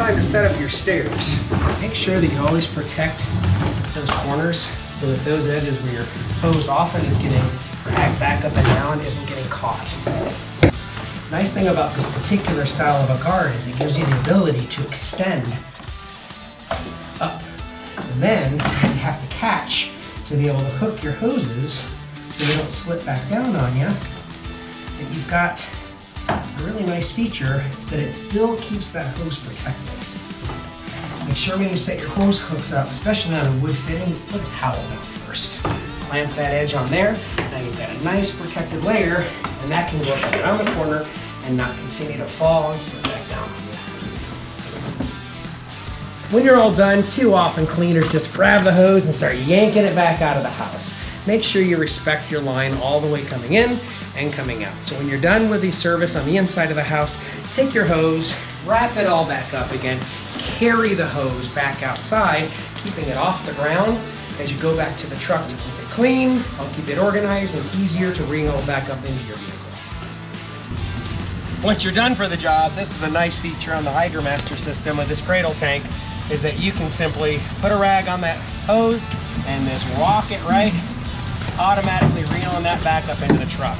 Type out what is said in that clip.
time to set up your stairs, make sure that you always protect those corners so that those edges where your hose often is getting dragged back up and down isn't getting caught. Nice thing about this particular style of a guard is it gives you the ability to extend up. And then you have to catch to be able to hook your hoses so they don't slip back down on you. And you've got a really nice feature that it still keeps that hose protected. Make sure when you set your hose hooks up, especially on a wood fitting, put a towel down first. Clamp that edge on there. Now you've got a nice protected layer, and that can go up around the corner and not continue to fall and slip back down on you. When you're all done, too often cleaners just grab the hose and start yanking it back out of the house. Make sure you respect your line all the way coming in and coming out. So when you're done with the service on the inside of the house, take your hose, wrap it all back up again, carry the hose back outside, keeping it off the ground as you go back to the truck to keep it clean, help keep it organized and easier to bring it all back up into your vehicle. Once you're done for the job, this is a nice feature on the HydroMaster system with this cradle tank, is that you can simply put a rag on that hose and just walk it right, automatically reeling that back up into the truck.